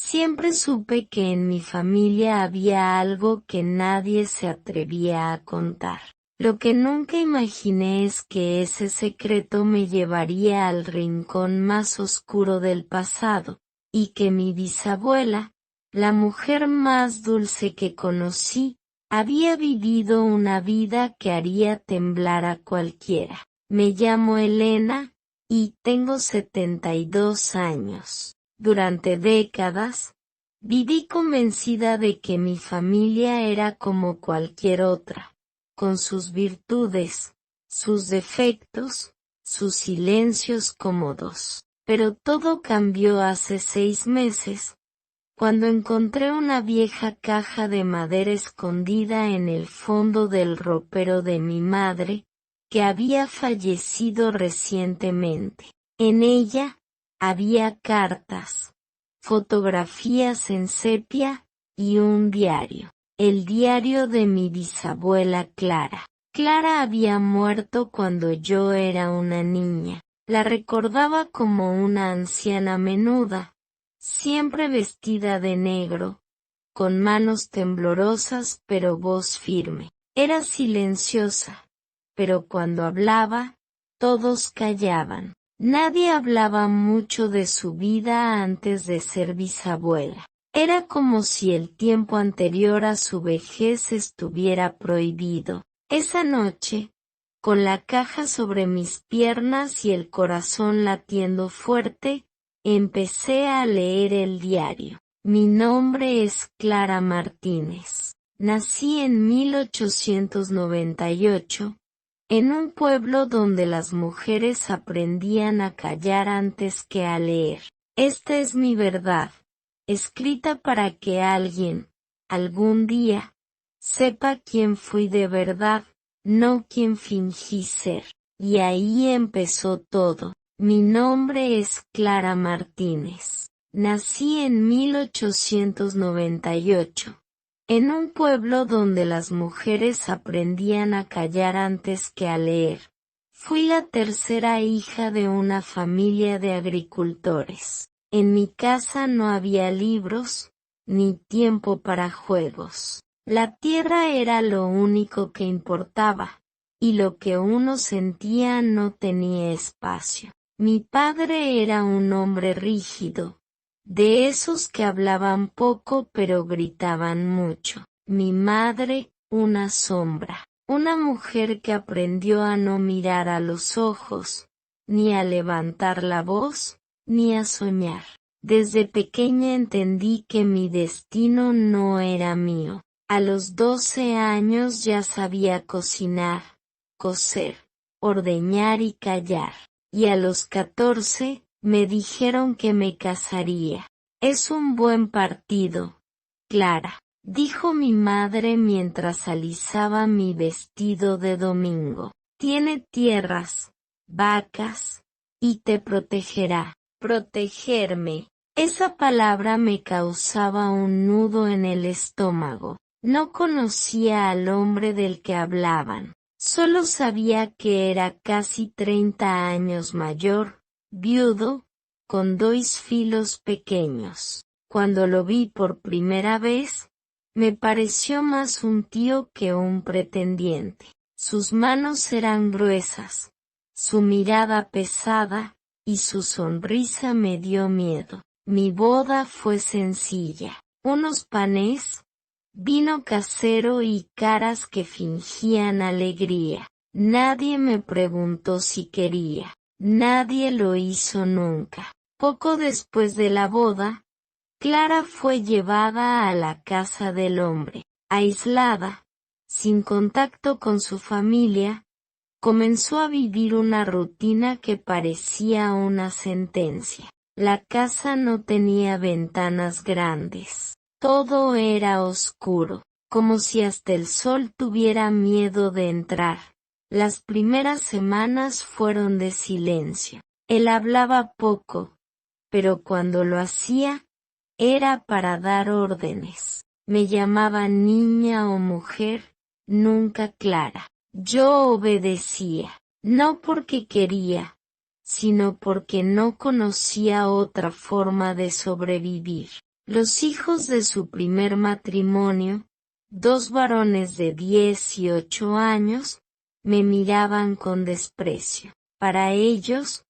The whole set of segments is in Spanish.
Siempre supe que en mi familia había algo que nadie se atrevía a contar. Lo que nunca imaginé es que ese secreto me llevaría al rincón más oscuro del pasado, y que mi bisabuela, la mujer más dulce que conocí, había vivido una vida que haría temblar a cualquiera. Me llamo Elena, y tengo 72 años. Durante décadas, viví convencida de que mi familia era como cualquier otra, con sus virtudes, sus defectos, sus silencios cómodos. Pero todo cambió hace 6 meses, cuando encontré una vieja caja de madera escondida en el fondo del ropero de mi madre, que había fallecido recientemente. En ella, había cartas, fotografías en sepia, y un diario. El diario de mi bisabuela Clara. Clara había muerto cuando yo era una niña. La recordaba como una anciana menuda, siempre vestida de negro, con manos temblorosas pero voz firme. Era silenciosa, pero cuando hablaba, todos callaban. Nadie hablaba mucho de su vida antes de ser bisabuela. Era como si el tiempo anterior a su vejez estuviera prohibido. Esa noche, con la caja sobre mis piernas y el corazón latiendo fuerte, empecé a leer el diario. Mi nombre es Clara Martínez. Nací en 1898, en un pueblo donde las mujeres aprendían a callar antes que a leer. Esta es mi verdad, escrita para que alguien, algún día, sepa quién fui de verdad, no quien fingí ser. Y ahí empezó todo. Mi nombre es Clara Martínez. Nací en 1898. En un pueblo donde las mujeres aprendían a callar antes que a leer. Fui la tercera hija de una familia de agricultores. En mi casa no había libros, ni tiempo para juegos. La tierra era lo único que importaba, y lo que uno sentía no tenía espacio. Mi padre era un hombre rígido, de esos que hablaban poco pero gritaban mucho. Mi madre, una sombra, una mujer que aprendió a no mirar a los ojos, ni a levantar la voz, ni a soñar. Desde pequeña entendí que mi destino no era mío. A los 12 años ya sabía cocinar, coser, ordeñar y callar. Y a los 14, me dijeron que me casaría. Es un buen partido, Clara, dijo mi madre mientras alisaba mi vestido de domingo. Tiene tierras, vacas, y te protegerá. Protegerme. Esa palabra me causaba un nudo en el estómago. No conocía al hombre del que hablaban. Solo sabía que era casi 30 años mayor, viudo, con 2 hijos pequeños. Cuando lo vi por primera vez, me pareció más un tío que un pretendiente. Sus manos eran gruesas, su mirada pesada, y su sonrisa me dio miedo. Mi boda fue sencilla. Unos panés, vino casero y caras que fingían alegría. Nadie me preguntó si quería. Nadie lo hizo nunca. Poco después de la boda, Clara fue llevada a la casa del hombre. Aislada, sin contacto con su familia, comenzó a vivir una rutina que parecía una sentencia. La casa no tenía ventanas grandes. Todo era oscuro, como si hasta el sol tuviera miedo de entrar. Las primeras semanas fueron de silencio. Él hablaba poco, pero cuando lo hacía, era para dar órdenes. Me llamaba niña o mujer, nunca Clara. Yo obedecía, no porque quería, sino porque no conocía otra forma de sobrevivir. Los hijos de su primer matrimonio, 2 varones de 10 y 8 años, me miraban con desprecio. Para ellos,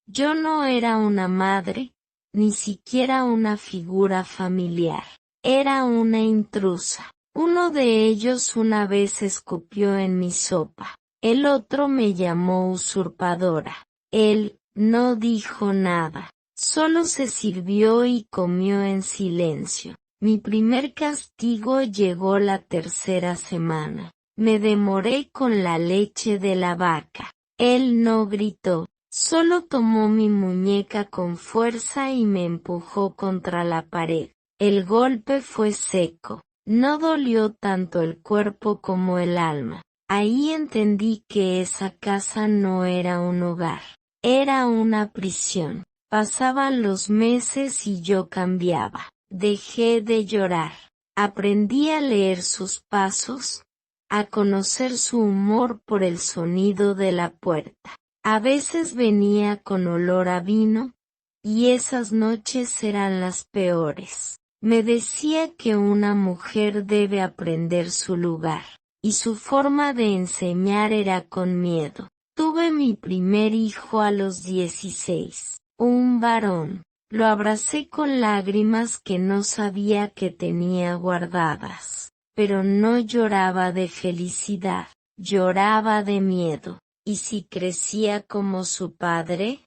yo no era una madre, ni siquiera una figura familiar. Era una intrusa. Uno de ellos una vez escupió en mi sopa. El otro me llamó usurpadora. Él no dijo nada. Solo se sirvió y comió en silencio. Mi primer castigo llegó la 3.ª semana. Me demoré con la leche de la vaca. Él no gritó, solo tomó mi muñeca con fuerza y me empujó contra la pared. El golpe fue seco. No dolió tanto el cuerpo como el alma. Ahí entendí que esa casa no era un hogar. Era una prisión. Pasaban los meses y yo cambiaba. Dejé de llorar. Aprendí a leer sus pasos, a conocer su humor por el sonido de la puerta. A veces venía con olor a vino, y esas noches eran las peores. Me decía que una mujer debe aprender su lugar, y su forma de enseñar era con miedo. Tuve mi primer hijo a los 16, un varón. Lo abracé con lágrimas que no sabía que tenía guardadas, pero no lloraba de felicidad, lloraba de miedo. ¿Y si crecía como su padre?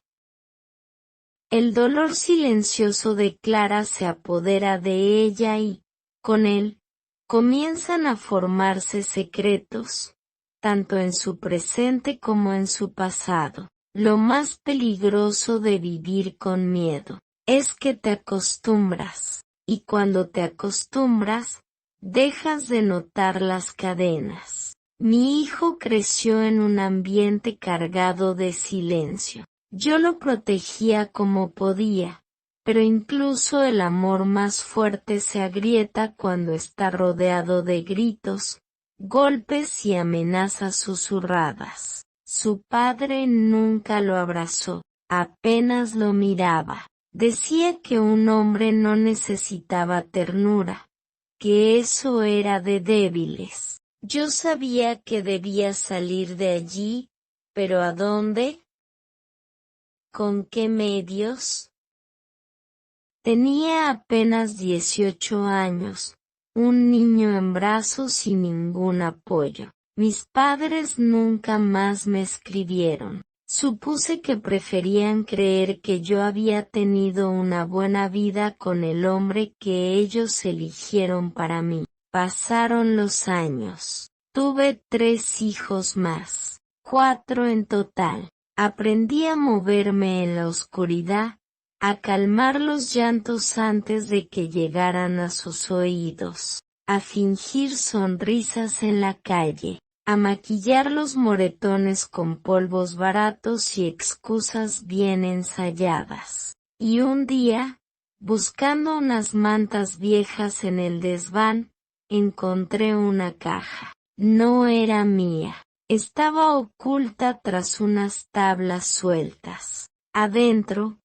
El dolor silencioso de Clara se apodera de ella y, con él, comienzan a formarse secretos, tanto en su presente como en su pasado. Lo más peligroso de vivir con miedo es que te acostumbras, y cuando te acostumbras, dejas de notar las cadenas. Mi hijo creció en un ambiente cargado de silencio. Yo lo protegía como podía, pero incluso el amor más fuerte se agrieta cuando está rodeado de gritos, golpes y amenazas susurradas. Su padre nunca lo abrazó, apenas lo miraba. Decía que un hombre no necesitaba ternura, que eso era de débiles. Yo sabía que debía salir de allí, pero ¿a dónde? ¿Con qué medios? Tenía apenas 18 años, un niño en brazos y ningún apoyo. Mis padres nunca más me escribieron. Supuse que preferían creer que yo había tenido una buena vida con el hombre que ellos eligieron para mí. Pasaron los años. Tuve 3 hijos más, 4 en total. Aprendí a moverme en la oscuridad, a calmar los llantos antes de que llegaran a sus oídos, a fingir sonrisas en la calle, a maquillar los moretones con polvos baratos y excusas bien ensayadas. Y un día, buscando unas mantas viejas en el desván, encontré una caja. No era mía. Estaba oculta tras unas tablas sueltas. Adentro,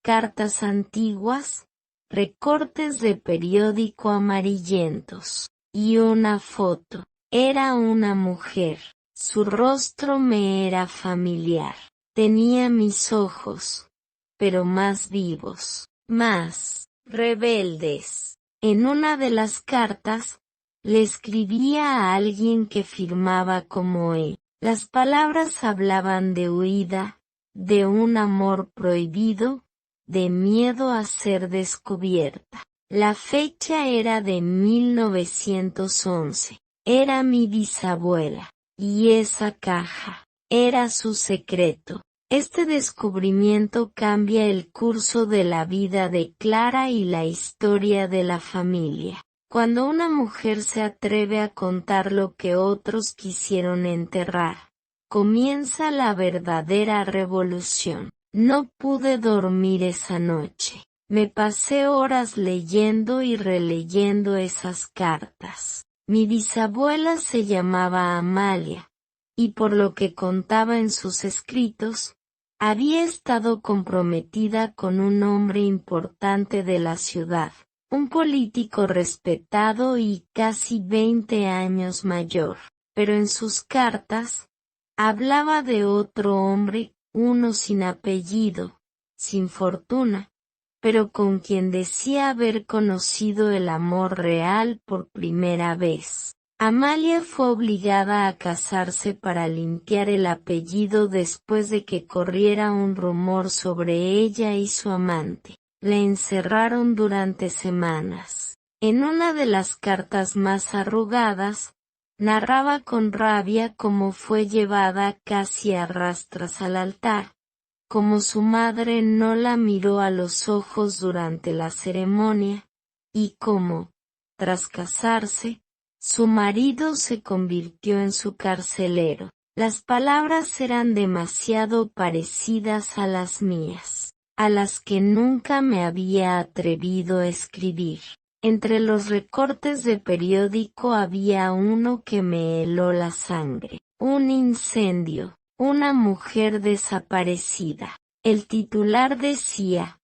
cartas antiguas, recortes de periódico amarillentos, y una foto. Era una mujer. Su rostro me era familiar. Tenía mis ojos, pero más vivos, más rebeldes. En una de las cartas, le escribía a alguien que firmaba como él. Las palabras hablaban de huida, de un amor prohibido, de miedo a ser descubierta. La fecha era de 1911. Era mi bisabuela. Y esa caja era su secreto. Este descubrimiento cambia el curso de la vida de Clara y la historia de la familia. Cuando una mujer se atreve a contar lo que otros quisieron enterrar, comienza la verdadera revolución. No pude dormir esa noche. Me pasé horas leyendo y releyendo esas cartas. Mi bisabuela se llamaba Amalia, y por lo que contaba en sus escritos, había estado comprometida con un hombre importante de la ciudad, un político respetado y casi 20 años mayor, pero en sus cartas, hablaba de otro hombre, uno sin apellido, sin fortuna, pero con quien decía haber conocido el amor real por primera vez. Amalia fue obligada a casarse para limpiar el apellido después de que corriera un rumor sobre ella y su amante. La encerraron durante semanas. En una de las cartas más arrugadas, narraba con rabia cómo fue llevada casi a rastras al altar, como su madre no la miró a los ojos durante la ceremonia, y cómo, tras casarse, su marido se convirtió en su carcelero. Las palabras eran demasiado parecidas a las mías, a las que nunca me había atrevido a escribir. Entre los recortes de periódico había uno que me heló la sangre. Un incendio, una mujer desaparecida. El titular decía: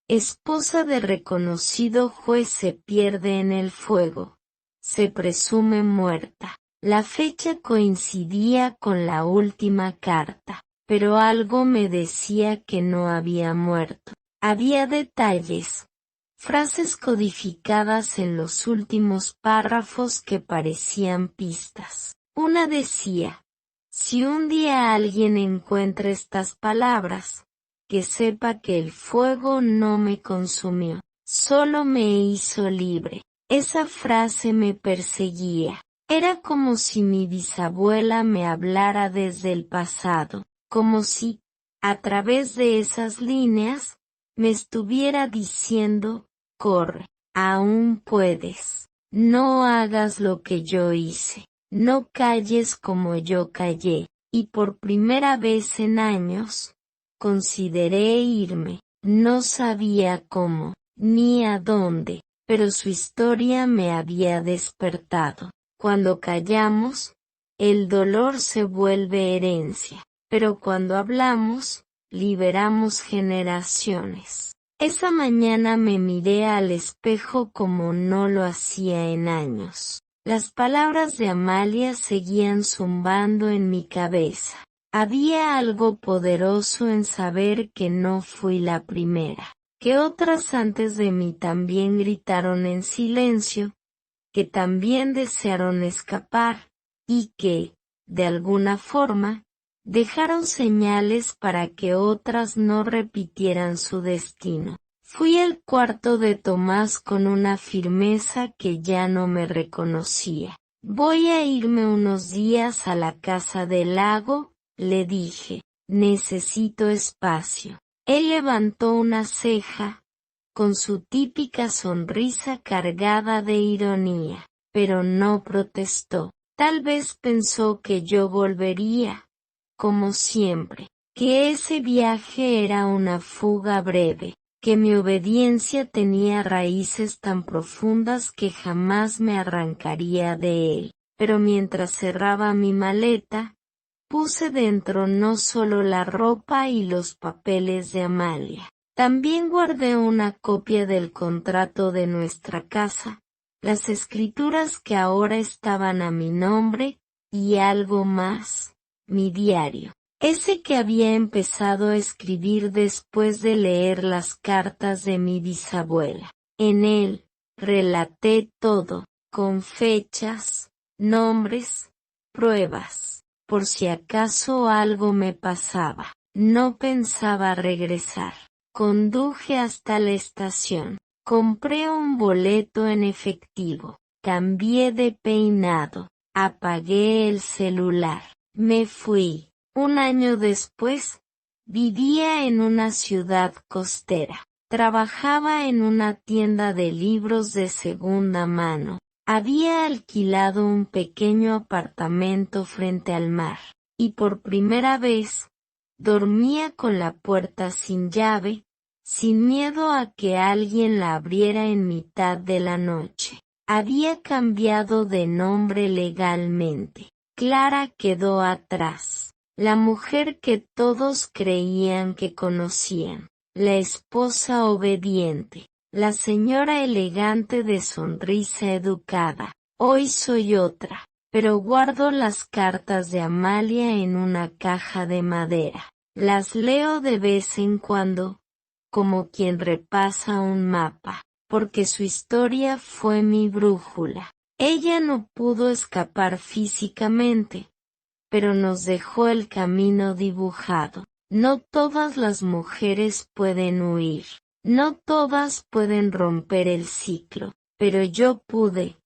esposa de reconocido juez se pierde en el fuego. Se presume muerta. La fecha coincidía con la última carta, pero algo me decía que no había muerto. Había detalles, frases codificadas en los últimos párrafos que parecían pistas. Una decía: si un día alguien encuentra estas palabras, que sepa que el fuego no me consumió, solo me hizo libre. Esa frase me perseguía. Era como si mi bisabuela me hablara desde el pasado, como si, a través de esas líneas, me estuviera diciendo: corre, aún puedes. No hagas lo que yo hice. No calles como yo callé. Y por primera vez en años, consideré irme. No sabía cómo, ni a dónde, pero su historia me había despertado. Cuando callamos, el dolor se vuelve herencia, pero cuando hablamos, liberamos generaciones. Esa mañana me miré al espejo como no lo hacía en años. Las palabras de Amalia seguían zumbando en mi cabeza. Había algo poderoso en saber que no fui la primera, que otras antes de mí también gritaron en silencio, que también desearon escapar, y que, de alguna forma, dejaron señales para que otras no repitieran su destino. Fui al cuarto de Tomás con una firmeza que ya no me reconocía. Voy a irme unos días a la casa del lago, le dije. Necesito espacio. Él levantó una ceja, con su típica sonrisa cargada de ironía, pero no protestó. Tal vez pensó que yo volvería, como siempre, que ese viaje era una fuga breve, que mi obediencia tenía raíces tan profundas que jamás me arrancaría de él. Pero mientras cerraba mi maleta, puse dentro no solo la ropa y los papeles de Amalia. También guardé una copia del contrato de nuestra casa, las escrituras que ahora estaban a mi nombre, y algo más, mi diario, ese que había empezado a escribir después de leer las cartas de mi bisabuela. En él, relaté todo, con fechas, nombres, pruebas, por si acaso algo me pasaba. No pensaba regresar. Conduje hasta la estación. Compré un boleto en efectivo. Cambié de peinado. Apagué el celular. Me fui. Un año después, vivía en una ciudad costera. Trabajaba en una tienda de libros de segunda mano. Había alquilado un pequeño apartamento frente al mar. Y por primera vez, dormía con la puerta sin llave, sin miedo a que alguien la abriera en mitad de la noche. Había cambiado de nombre legalmente. Clara quedó atrás. La mujer que todos creían que conocían. La esposa obediente. La señora elegante de sonrisa educada. Hoy soy otra, pero guardo las cartas de Amalia en una caja de madera. Las leo de vez en cuando, como quien repasa un mapa, porque su historia fue mi brújula. Ella no pudo escapar físicamente, pero nos dejó el camino dibujado. No todas las mujeres pueden huir, no todas pueden romper el ciclo, pero yo pude,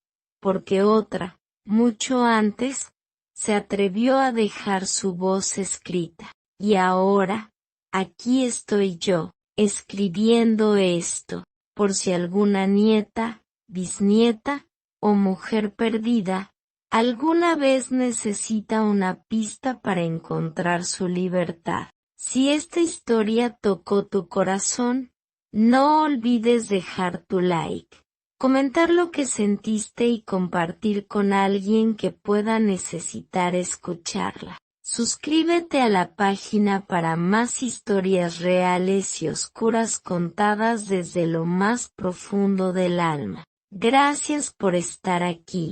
porque otra, mucho antes, se atrevió a dejar su voz escrita. Y ahora, aquí estoy yo, escribiendo esto, por si alguna nieta, bisnieta, o mujer perdida, alguna vez necesita una pista para encontrar su libertad. Si esta historia tocó tu corazón, no olvides dejar tu like, comentar lo que sentiste y compartir con alguien que pueda necesitar escucharla. Suscríbete a la página para más historias reales y oscuras contadas desde lo más profundo del alma. Gracias por estar aquí.